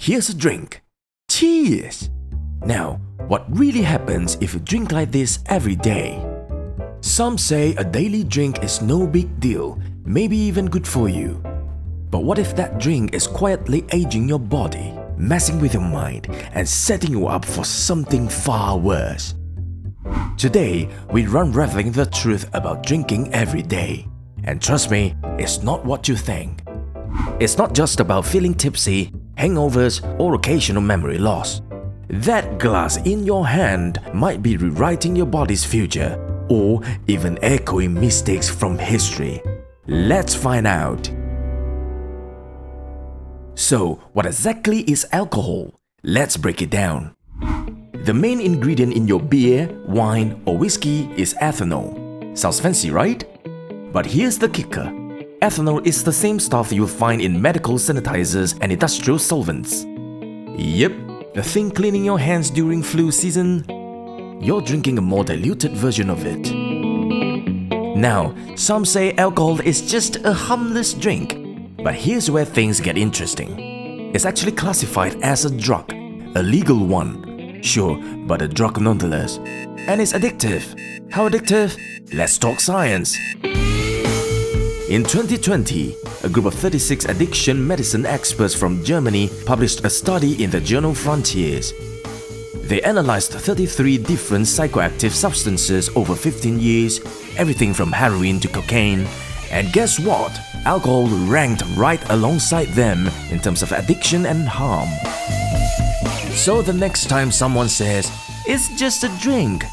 Here's a drink. Cheers! Now, what really happens if you drink like this every day? Some say a daily drink is no big deal, maybe even good for you. But what if that drink is quietly aging your body, messing with your mind, and setting you up for something far worse? Today, we run revealing the truth about drinking every day. And trust me, it's not what you think. It's not just about feeling tipsy, hangovers, or occasional memory loss. That glass in your hand might be rewriting your body's future, or even echoing mistakes from history. Let's find out. So, what exactly is alcohol? Let's break it down. The main ingredient in your beer, wine, or whiskey is ethanol. Sounds fancy, right? But here's the kicker. Ethanol is the same stuff you'll find in medical sanitizers and industrial solvents. Yep, the thing cleaning your hands during flu season. You're drinking a more diluted version of it. Now, some say alcohol is just a harmless drink. But here's where things get interesting. It's actually classified as a drug, a legal one. Sure, but a drug nonetheless. And it's addictive. How addictive? Let's talk science. In 2020, a group of 36 addiction medicine experts from Germany published a study in the journal Frontiers. They analyzed 33 different psychoactive substances over 15 years, everything from heroin to cocaine. And guess what? Alcohol ranked right alongside them in terms of addiction and harm. So the next time someone says, "It's just a drink,"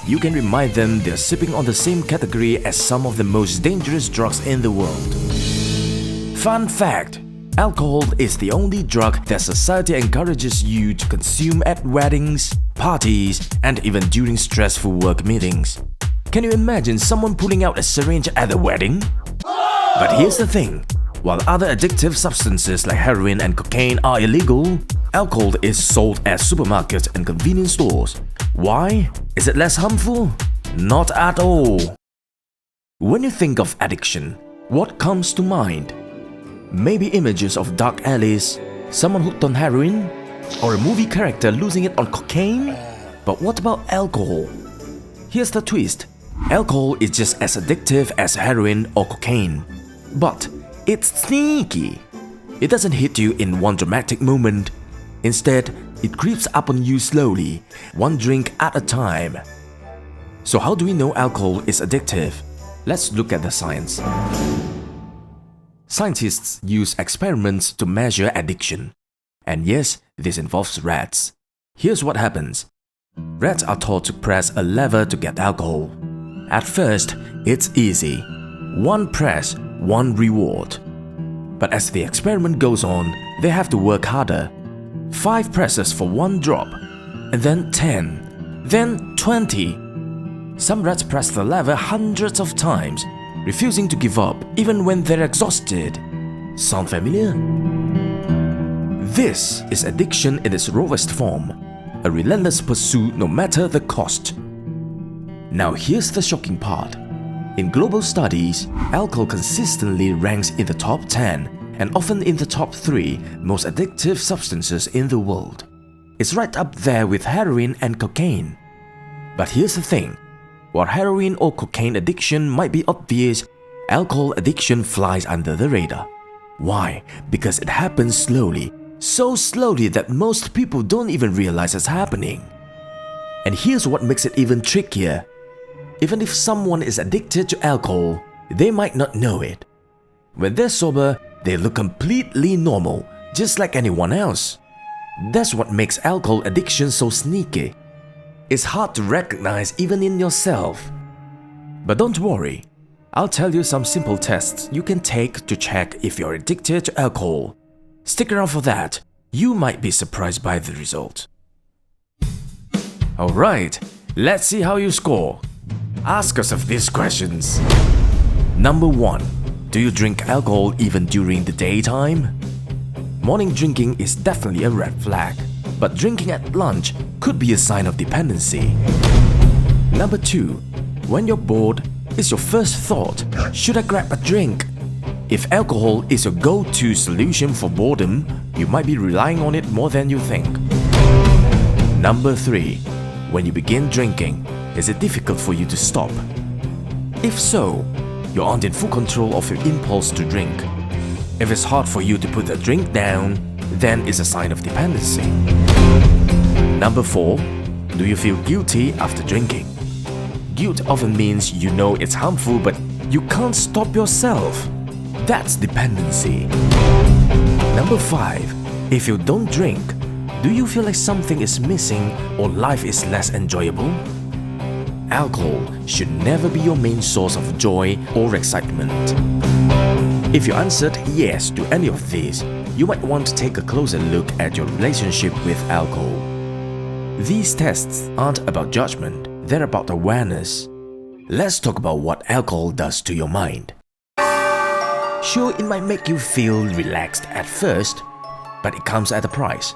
you can remind them they're sipping on the same category as some of the most dangerous drugs in the world. Fun fact: alcohol is the only drug that society encourages you to consume at weddings, parties, and even during stressful work meetings. Can you imagine someone pulling out a syringe at a wedding? But here's the thing. While other addictive substances like heroin and cocaine are illegal, alcohol is sold at supermarkets and convenience stores. Why? Is it less harmful? Not at all. When you think of addiction, what comes to mind? Maybe images of dark alleys, someone hooked on heroin, or a movie character losing it on cocaine? But what about alcohol? Here's the twist. Alcohol is just as addictive as heroin or cocaine. But it's sneaky. It doesn't hit you in one dramatic moment. Instead, it creeps up on you slowly, one drink at a time. So how do we know alcohol is addictive? Let's look at the science. Scientists use experiments to measure addiction. And yes, this involves rats. Here's what happens. Rats are taught to press a lever to get alcohol. At first, it's easy. One press, one reward. But as the experiment goes on, they have to work harder. 5 presses for one drop, and then 10, then 20. Some rats press the lever hundreds of times, refusing to give up even when they're exhausted. Sound familiar? This is addiction in its rawest form, a relentless pursuit no matter the cost. Now here's the shocking part. In global studies, alcohol consistently ranks in the top 10 and often in the top 3 most addictive substances in the world. It's right up there with heroin and cocaine. But here's the thing. While heroin or cocaine addiction might be obvious, alcohol addiction flies under the radar. Why? Because it happens slowly, so slowly that most people don't even realize it's happening. And here's what makes it even trickier. Even if someone is addicted to alcohol, they might not know it. When they're sober, they look completely normal, just like anyone else. That's what makes alcohol addiction so sneaky. It's hard to recognize even in yourself. But don't worry, I'll tell you some simple tests you can take to check if you're addicted to alcohol. Stick around for that, you might be surprised by the result. Alright, let's see how you score. Ask yourself these questions. Number 1. Do you drink alcohol even during the daytime? Morning drinking is definitely a red flag, but drinking at lunch could be a sign of dependency. Number 2. When you're bored, is your first thought, should I grab a drink? If alcohol is your go-to solution for boredom, you might be relying on it more than you think. Number 3. When you begin drinking, is it difficult for you to stop? If so, you aren't in full control of your impulse to drink. If it's hard for you to put the drink down, then it's a sign of dependency. Number 4. Do you feel guilty after drinking? Guilt often means you know it's harmful but you can't stop yourself. That's dependency. Number 5. If you don't drink, do you feel like something is missing or life is less enjoyable? Alcohol should never be your main source of joy or excitement. If you answered yes to any of these, you might want to take a closer look at your relationship with alcohol. These tests aren't about judgment, they're about awareness. Let's talk about what alcohol does to your mind. Sure, it might make you feel relaxed at first, but it comes at a price.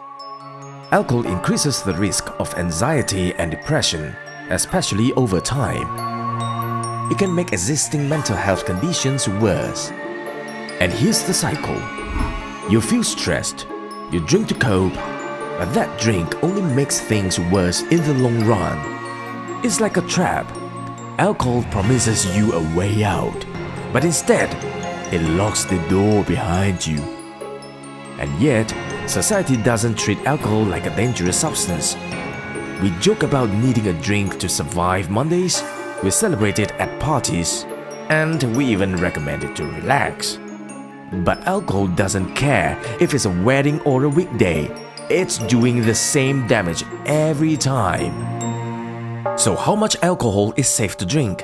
Alcohol increases the risk of anxiety and depression, especially over time. It can make existing mental health conditions worse. And here's the cycle. You feel stressed, you drink to cope, but that drink only makes things worse in the long run. It's like a trap. Alcohol promises you a way out, but instead, it locks the door behind you. And yet, society doesn't treat alcohol like a dangerous substance. We joke about needing a drink to survive Mondays, we celebrate it at parties, and we even recommend it to relax. But alcohol doesn't care if it's a wedding or a weekday. It's doing the same damage every time. So how much alcohol is safe to drink?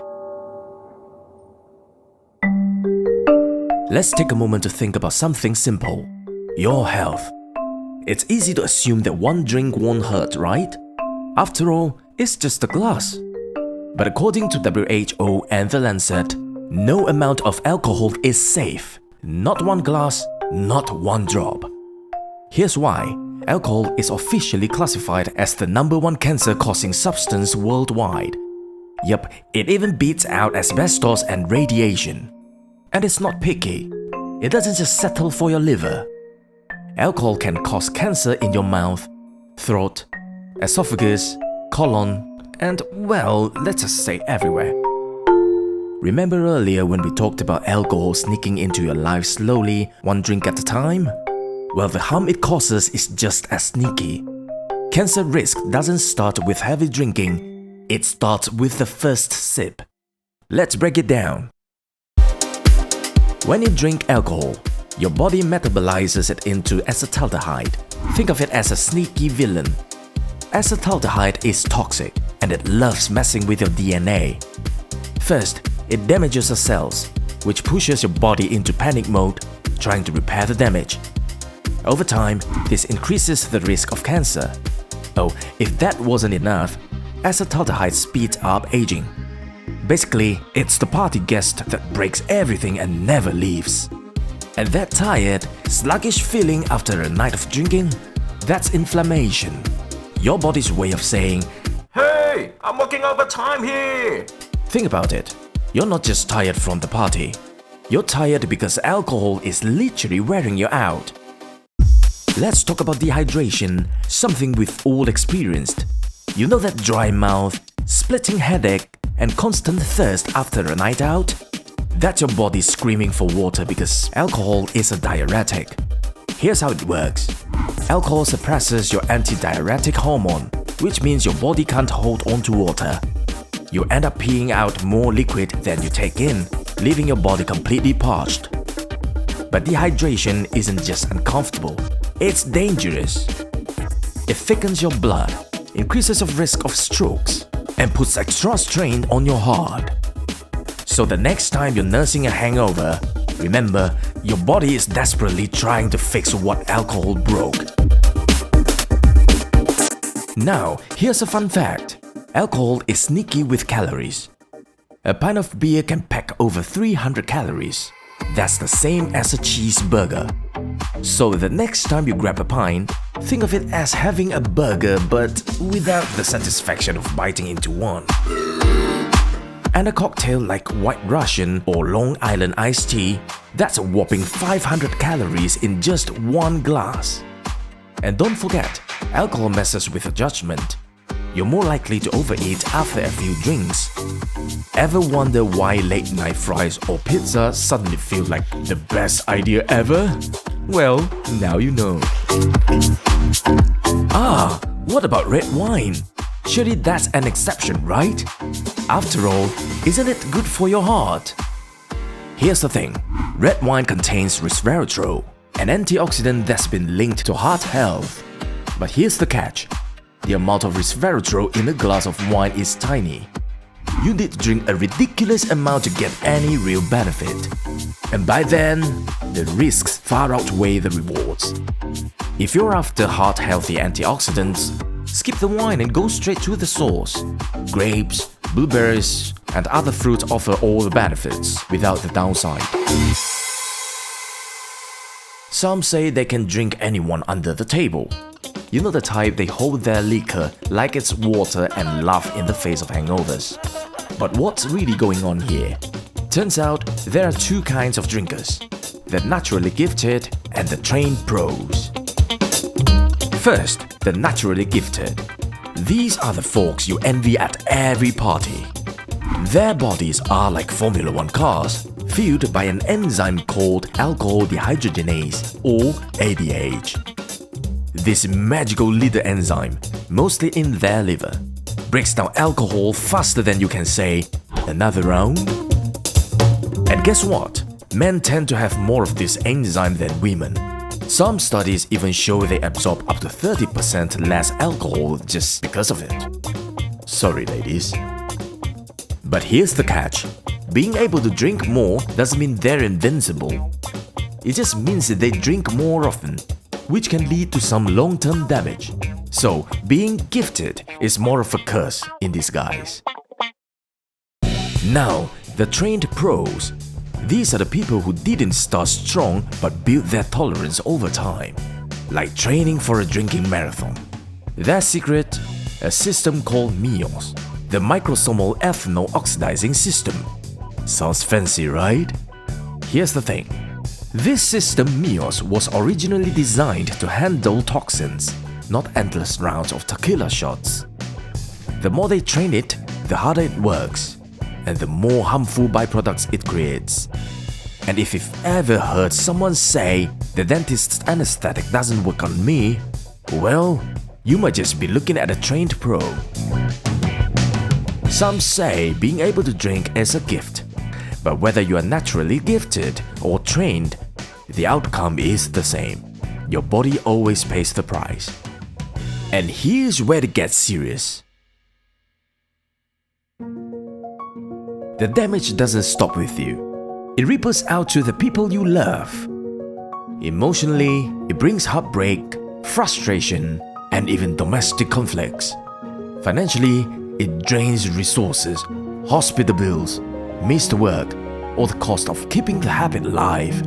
Let's take a moment to think about something simple. Your health. It's easy to assume that one drink won't hurt, right? After all, it's just a glass. But according to WHO and The Lancet, no amount of alcohol is safe. Not one glass, not one drop. Here's why. Alcohol is officially classified as the #1 cancer-causing substance worldwide. Yup, it even beats out asbestos and radiation. And it's not picky. It doesn't just settle for your liver. Alcohol can cause cancer in your mouth, throat, esophagus, colon, and well, let's just say everywhere. Remember earlier when we talked about alcohol sneaking into your life slowly, one drink at a time? Well, the harm it causes is just as sneaky. Cancer risk doesn't start with heavy drinking, it starts with the first sip. Let's break it down. When you drink alcohol, your body metabolizes it into acetaldehyde. Think of it as a sneaky villain. Acetaldehyde is toxic and it loves messing with your DNA. First, it damages the cells, which pushes your body into panic mode, trying to repair the damage. Over time, this increases the risk of cancer. Oh, if that wasn't enough, acetaldehyde speeds up aging. Basically, it's the party guest that breaks everything and never leaves. And that tired, sluggish feeling after a night of drinking, that's inflammation. Your body's way of saying, "Hey, I'm working overtime here." Think about it. You're not just tired from the party. You're tired because alcohol is literally wearing you out. Let's talk about dehydration, something we've all experienced. You know that dry mouth, splitting headache, and constant thirst after a night out? That's your body screaming for water because alcohol is a diuretic. Here's how it works. Alcohol suppresses your antidiuretic hormone, which means your body can't hold on to water. You end up peeing out more liquid than you take in, leaving your body completely parched. But dehydration isn't just uncomfortable, it's dangerous. It thickens your blood, increases your risk of strokes, and puts extra strain on your heart. So the next time you're nursing a hangover, remember, your body is desperately trying to fix what alcohol broke. Now, here's a fun fact. Alcohol is sneaky with calories. A pint of beer can pack over 300 calories. That's the same as a cheeseburger. So the next time you grab a pint, think of it as having a burger but without the satisfaction of biting into one. And a cocktail like White Russian or Long Island iced tea, That's a whopping 500 calories in just one glass. And don't forget, alcohol messes with your judgment. You're more likely to overeat after a few drinks. Ever wonder why late night fries or pizza suddenly feel like the best idea ever? Well, now you know. What about red wine? Surely that's an exception, right? After all, isn't it good for your heart? Here's the thing, red wine contains resveratrol, an antioxidant that's been linked to heart health. But here's the catch. The amount of resveratrol in a glass of wine is tiny. You need to drink a ridiculous amount to get any real benefit. And by then, the risks far outweigh the rewards. If you're after heart-healthy antioxidants, skip the wine and go straight to the source. Grapes, blueberries, and other fruits offer all the benefits without the downside. Some say they can drink anyone under the table. You know the type, they hold their liquor like it's water and laugh in the face of hangovers. But what's really going on here? Turns out there are two kinds of drinkers: the naturally gifted and the trained pros. First, the naturally gifted. These are the folks you envy at every party. Their bodies are like Formula One cars, fueled by an enzyme called alcohol dehydrogenase, or ADH. This magical leader enzyme, mostly in their liver, breaks down alcohol faster than you can say, "Another round?" And guess what? Men tend to have more of this enzyme than women. Some studies even show they absorb up to 30% less alcohol just because of it. Sorry, ladies. But here's the catch. Being able to drink more doesn't mean they're invincible. It just means that they drink more often, which can lead to some long-term damage. So, being gifted is more of a curse in disguise. Now, the trained pros. These are the people who didn't start strong but built their tolerance over time, like training for a drinking marathon. Their secret? A system called MEOS, the microsomal ethanol oxidizing system. Sounds fancy, right? Here's the thing. This system MEOS was originally designed to handle toxins, not endless rounds of tequila shots. The more they train it, the harder it works, and the more harmful byproducts it creates. And if you've ever heard someone say, "The dentist's anesthetic doesn't work on me," well, you might just be looking at a trained pro. Some say being able to drink is a gift, but whether you are naturally gifted or trained, the outcome is the same. Your body always pays the price. And here's where it gets serious. The damage doesn't stop with you. It ripples out to the people you love. Emotionally, it brings heartbreak, frustration, and even domestic conflicts. Financially, it drains resources, hospital bills, missed work, or the cost of keeping the habit alive.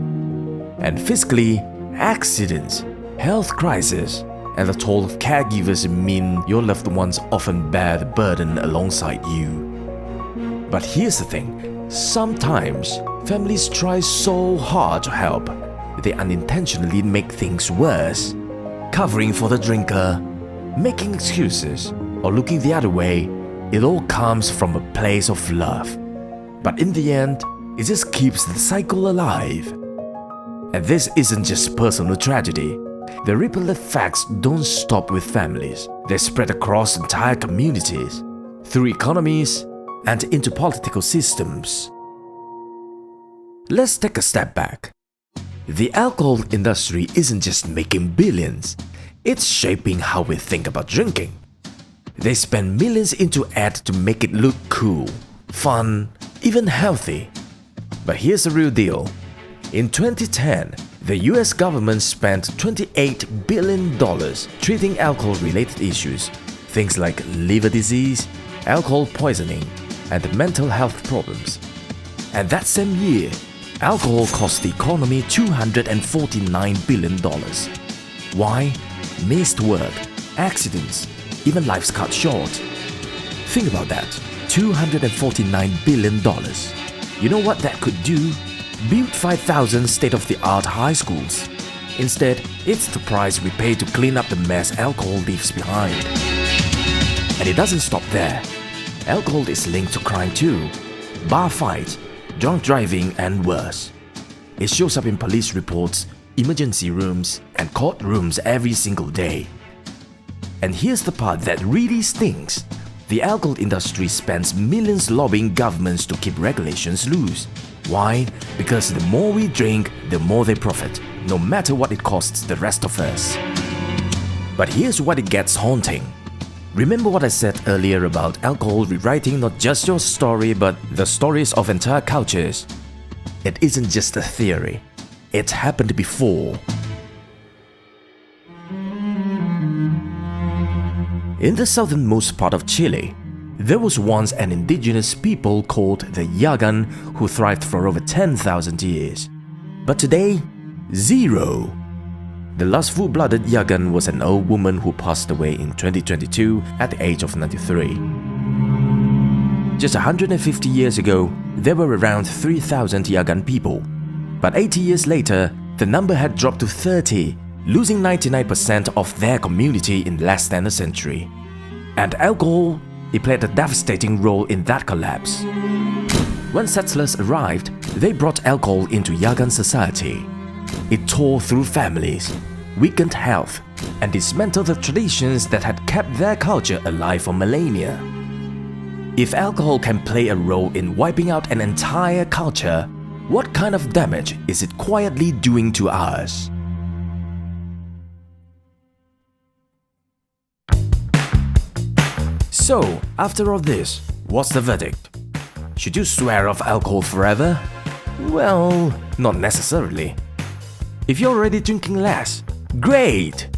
And physically, accidents, health crises, and the toll of caregivers mean your loved ones often bear the burden alongside you. But here's the thing, sometimes families try so hard to help, they unintentionally make things worse. Covering for the drinker, making excuses, or looking the other way, it all comes from a place of love. But in the end, it just keeps the cycle alive. And this isn't just personal tragedy. The ripple effects don't stop with families. They spread across entire communities, through economies, and into political systems. Let's take a step back. The alcohol industry isn't just making billions, it's shaping how we think about drinking. They spend millions into ads to make it look cool, fun, even healthy. But here's the real deal. In 2010, the US government spent $28 billion treating alcohol-related issues, things like liver disease, alcohol poisoning, and mental health problems. And that same year, alcohol cost the economy $249 billion. Why? Missed work, accidents, even lives cut short. Think about that, $249 billion. You know what that could do? build 5,000 state-of-the-art high schools. Instead, it's the price we pay to clean up the mess alcohol leaves behind. And it doesn't stop there. Alcohol is linked to crime too. Bar fights, drunk driving, and worse. It shows up in police reports, emergency rooms, and courtrooms every single day. And here's the part that really stinks. The alcohol industry spends millions lobbying governments to keep regulations loose. Why? Because the more we drink, the more they profit, no matter what it costs the rest of us. But here's what it gets haunting. Remember what I said earlier about alcohol rewriting not just your story but the stories of entire cultures? It isn't just a theory. It's happened before. In the southernmost part of Chile, there was once an indigenous people called the Yagan who thrived for over 10,000 years. But today, zero. The last full-blooded Yagan was an old woman who passed away in 2022 at the age of 93. Just 150 years ago, there were around 3,000 Yagan people. But 80 years later, the number had dropped to 30, losing 99% of their community in less than a century. And alcohol, it played a devastating role in that collapse. When settlers arrived, they brought alcohol into Yagan society. It tore through families, weakened health, and dismantled the traditions that had kept their culture alive for millennia. If alcohol can play a role in wiping out an entire culture, what kind of damage is it quietly doing to ours? So, after all this, what's the verdict? Should you swear off alcohol forever? Well, not necessarily. If you're already drinking less, great!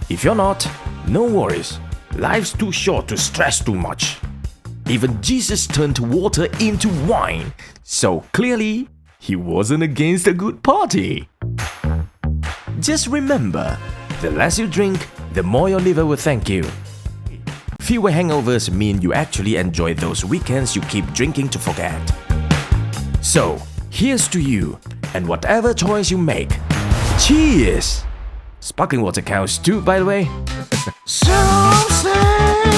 If you're not, no worries. Life's too short to stress too much. Even Jesus turned water into wine, so clearly, he wasn't against a good party. Just remember, the less you drink, the more your liver will thank you. Fewer hangovers mean you actually enjoy those weekends you keep drinking to forget. So, here's to you, and whatever choice you make, cheers! Sparkling water counts too, by the way. Some say